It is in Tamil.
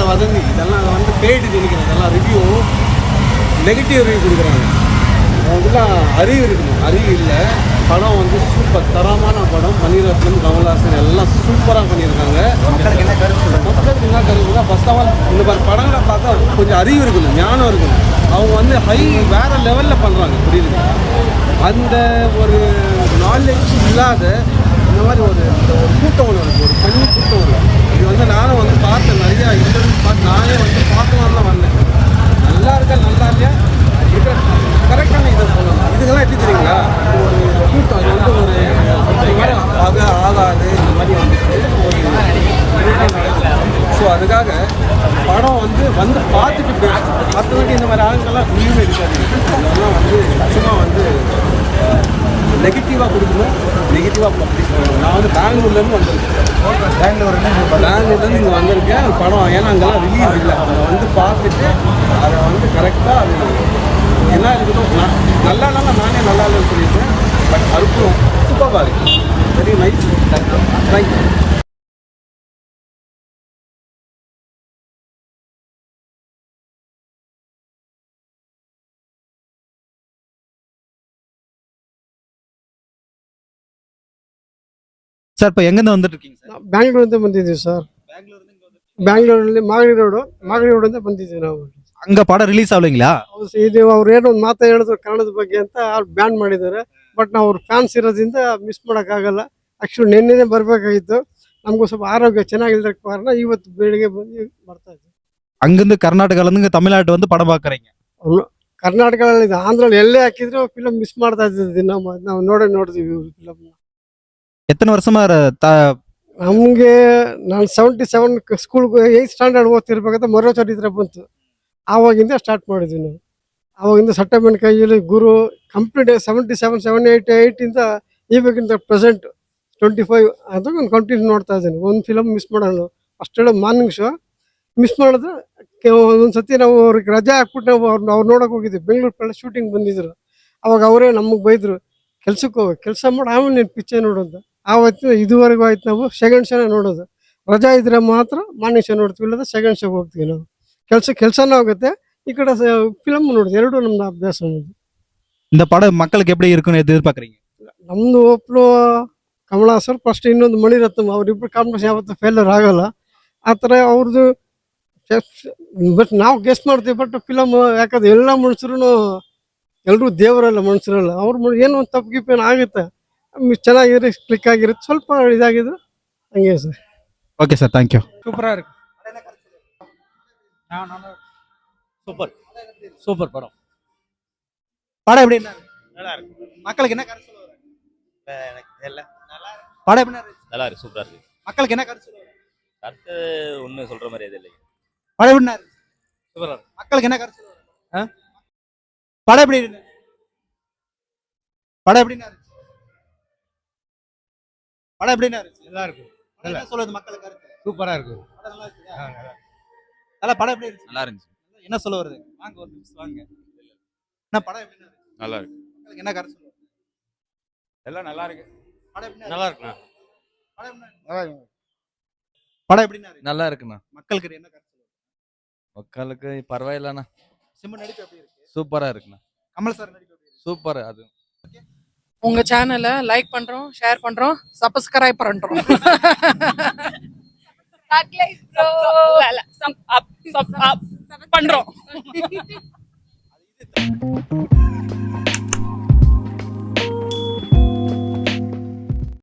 வதந்தி இதெல்லாம் வந்து பெய்டு நினைக்கிறேன். இதெல்லாம் ரிவ்யூ நெகட்டிவ் ரிவ்யூ கொடுக்குறாங்க. அதெல்லாம் அறிவு இருக்கணும், அறிவு இல்லை. படம் வந்து சூப்பர் தரமான படம். மணிரத்னம், கமல்ஹாசன் எல்லாம் சூப்பராக பண்ணியிருக்காங்க. மக்களுக்கு என்ன கருத்து தான் ஃபர்ஸ்ட் ஆஃப் ஆல் இந்த மாதிரி படங்களை பார்த்தா கொஞ்சம் அறிவு இருக்கணும், ஞானம் இருக்கணும். அவங்க வந்து வேறு லெவலில் பண்ணுறாங்க, புரியுது. அந்த ஒரு நாலேஜ் இல்லாத இந்த மாதிரி ஒரு கூட்டம் ஒன்று இருக்குது, ஒரு பண்ணி கூட்டம் ஒன்று. இது வந்து நானும் வந்து பார்த்தேன், நிறையா இன்டர்வியூ பார்த்து நானே வந்து பார்க்கலாம் தான் வந்தேன். நல்லா இருக்கா நல்லா இல்லையா இருக்கிற கரெக்டான இதை சொல்லணும். இதுக்கெல்லாம் எப்படி தெரியுங்களா, ஒரு கூட்டம் அது வந்து ஒரு மாதிரி ஆகாது இந்த மாதிரி வந்துட்டு ஒரு ஸோ அதுக்காக படம் வந்து பார்த்துட்டு பேசணும். மற்றபடி இந்த மாதிரி ஆளுங்கள்லாம் ஃபுல்லுமே இருக்காது. அதெல்லாம் வந்து சும்மா வந்து நெகட்டிவாக கொடுக்கணும், நெகட்டிவாக பப்ளிஷ் பண்ணணும். நான் வந்து பெங்களூர்லேருந்து வந்திருக்கேன். பெங்களூர்லேருந்து இங்கே வந்திருக்கேன் படம். ஏன்னா அங்கெல்லாம் ரிலீஸ் இல்லை. அதை வந்து பார்த்துட்டு அதை வந்து கரெக்டாக அது என்ன இருக்கணும். நல்லா இல்லைன்னா நானே நல்லா இல்லைன்னு சொல்லியிருக்கேன். பட் அதுக்கும் சூப்பராக இருக்குது. Very nice. தேங்க்யூ. ಸರ್ இப்போ எங்கேருந்து வந்துட்டு இருக்கீங்க ಸರ್? ಬ್ಯಾಂಗ್ಳೂರಿಂದ ಬಂದಿದ್ದೀವಿ ಸರ್. ಬ್ಯಾಂಗ್ಳೂರಲ್ಲಿ ಮಾಗಡಿ ರೋಡಿಂದ ಬಂದಿದ್ದೀವಿ ನಾವು. அங்க படம் ரிலೀಸ್ ஆகலைங்களா? ಇದು ಅವ್ರು ಏನೋ ಒಂದು ಮಾತು ಹೇಳಿದ್ರು ಕನ್ನಡದ ಬಗ್ಗೆ ಅಂತ ಬ್ಯಾನ್ ಮಾಡಿದ್ದಾರೆ. ಬಟ್ ನಾವು ಅವ್ರ ಫ್ಯಾನ್ಸ್ ಇರೋದ್ರಿಂದ ಮಿಸ್ ಮಾಡೋಕ್ಕಾಗಲ್ಲ. ಆ್ಯಕ್ಚುಲಿ ನಿನ್ನೆನೇ ಬರಬೇಕಾಗಿತ್ತು. ನಮಗೂ ಸ್ವಲ್ಪ ಆರೋಗ್ಯ ಚೆನ್ನಾಗಿಲ್ಲದ ಕಾರಣ ಇವತ್ತು ಬೆಳಿಗ್ಗೆ ಬಂದು ಬರ್ತಾ ಇದ್ದೀವಿ. அங்கிருந்து கர்நாடகாலேருந்து தமிழ்நாட்டு வந்து படம் பார்க்குறீங்க? ಕರ್ನಾಟಕದಲ್ಲಿ ಆಂಧ್ರಲ್ಲಿ ಎಲ್ಲೇ ಹಾಕಿದ್ರು ಫಿಲಮ್ ಮಿಸ್ ಮಾಡ್ತಾ ಇದ್ದೀವಿ. ನಾವು ನೋಡಿದ್ವಿ ಫಿಲಮ್ನ. எத்தனை வருஷமா ನಮಗೆ ನಾನು 77 ಸ್ಕೂಲ್ಗೆ 8th ಸ್ಟ್ಯಾಂಡರ್ಡ್ ಓದ್ತಿರ್ಬೇಕಾದ್ರೆ ಮೊರ ಚರಿತ್ರೆ ಬಂತು. ಆವಾಗಿಂದ ಸ್ಟಾರ್ಟ್ ಮಾಡಿದ್ವಿ ನಾವು. ಆವಾಗಿಂದ ಸಟ್ಟಮ್ಮನ ಕೈಯಲ್ಲಿ ಗುರು ಕಂಪ್ಲೀಟ್ 77, 78 ಇಂದ ಇವಾಗಿಂದ ಪ್ರೆಸೆಂಟ್ 25 ಅದು ಒಂದು ಕಂಟಿನ್ಯೂ ನೋಡ್ತಾ ಇದ್ದೀನಿ. ಒಂದು ಫಿಲಮ್ ಮಿಸ್ ಮಾಡೋಣ. ಅಷ್ಟೆಲ್ಲ ಮಾರ್ನಿಂಗ್ ಶೋ ಮಿಸ್ ಮಾಡಿದ್ರೆ ಒಂದು ಸತಿ ನಾವು ಅವ್ರಿಗೆ ರಜೆ ಹಾಕ್ಬಿಟ್ಟು ನಾವು ಅವ್ರು ನೋಡೋಕೆ ಹೋಗಿದ್ವಿ. ಬೆಂಗಳೂರು ಶೂಟಿಂಗ್ ಬಂದಿದ್ರು. ಅವಾಗ ಅವರೇ ನಮಗೆ ಬೈದರು, ಕೆಲ್ಸಕ್ಕೆ ಹೋಗಿ ಕೆಲಸ ಮಾಡಿ ಆಮೇಲೆ ನೀನು ಪಿಕ್ಚರ್ ನೋಡೋದು. ಆವತ್ತು ಇದುವರೆಗೂ ಆಯ್ತು ನಾವು ಸೆಕೆಂಡ್ ಶೋನೇ ನೋಡೋದು. ರಜಾ ಇದ್ರೆ ಮಾತ್ರ ಮಾರ್ನಿಂಗ್ ಶೋ ನೋಡ್ತೀವಿ, ಇಲ್ಲದ ಸೆಕೆಂಡ್ ಶೋಗೆ ಹೋಗ್ತೀವಿ ನಾವು. ಕೆಲಸನೂ ಆಗುತ್ತೆ, ಈ ಕಡೆ ಫಿಲಮ್ ನೋಡಿದ್ವಿ. ಎರಡೂ ನಮ್ದು ಅಭ್ಯಾಸ. இந்த படம் மக்களுக்கு எப்படி இருக்குன்னு எதிர்பார்க்குறீங்க? ನಮ್ಮದು ಒಬ್ಬರು ಕಮಲಾಸರ್ ಫಸ್ಟ್, ಇನ್ನೊಂದು ಮಣಿರತ್ನಂ, ಅವರಿಬ್ಬರು ಕಾಂಬಿನೇಷನ್ ಯಾವತ್ತೂ ಫೇಲ್ಯೂರ್ ಆಗಲ್ಲ. ಆ ಥರ ಅವ್ರದ್ದು ಬಟ್ ನಾವು ಗೆಸ್ಟ್ ಮಾಡ್ತೀವಿ. ಬಟ್ ಫಿಲಮ್ ಯಾಕಂದ್ರೆ ಎಲ್ಲ ಮನುಷ್ಯರು ಎಲ್ಲರೂ ದೇವರಲ್ಲ, ಮನುಷ್ಯರಲ್ಲ. ಅವ್ರು ಏನೋ ಒಂದು ತಪ್ಪು ಗಿಪ್ಪೇನು ಆಗುತ್ತೆ. ಚೆನ್ನಾಗಿರಿ ಕ್ಲಿಕ್ ಆಗಿರುತ್ತೆ. ಸ್ವಲ್ಪ ಇದಾಗಿದ್ರು ಹಂಗೆ ಸರ್. Okay sir, thank you. சூப்பராக இருக்கு. சூப்பர் சூப்பர் படம். படம் எப்படி நல்லா இருக்கு. மக்களுக்கு என்ன கருத்து சொல்ல வராங்க? எனக்கு தெரியல. படம் எப்படி நல்லா இருக்கு, சூப்பரா இருக்கு. மக்களுக்கு என்ன கருத்து சொல்ல வராங்க? கருத்து ஒன்றும் சொல்ற மாதிரி எதுவும் இல்லைங்க. படம் எப்படி சூப்பரா இருக்கு. மக்களுக்கு என்ன கருத்து சொல்ல வராங்க? படம் எப்படி இருக்கு? படம் எப்படி இருக்கு? படம் எப்படி இருக்கு? நல்லா இருக்கு. என்ன சொல்லுது மக்களுக்கு கருத்து? சூப்பரா இருக்கு. படம் நல்லா இருக்குதா? நல்லா படம் எப்படி இருக்கு? நல்லா இருந்துச்சு. என்ன சொல்ல வருது? வாங்க ஒரு நிமிஷம் வாங்க. என்ன படம் எப்படி இருக்கு? நல்லா இருக்கு. மக்களுக்கு என்ன கருத்து சொல்ல வருது? எல்லாம் நல்லா இருக்கு. படம் எப்படி நல்லா இருக்குண்ணா. படம் எப்படி இருக்கு? படம் எப்படி இருக்கு? நல்லா இருக்குண்ணா. மக்களுக்கு என்ன கருத்து சொல்ல வருது? மக்களுக்கு பரவாயில்லண்ணா. சிம்பு நடிப்பு எப்படி இருக்கு? சூப்பரா இருக்குண்ணா. கமல் சார் நடிப்பு எப்படி இருக்கு? சூப்பர். அது உங்க சேனலை லைக் பண்றோம், ஷேர் பண்றோம், சப்ஸ்கிரைப் பண்றோம். பண்றோம்.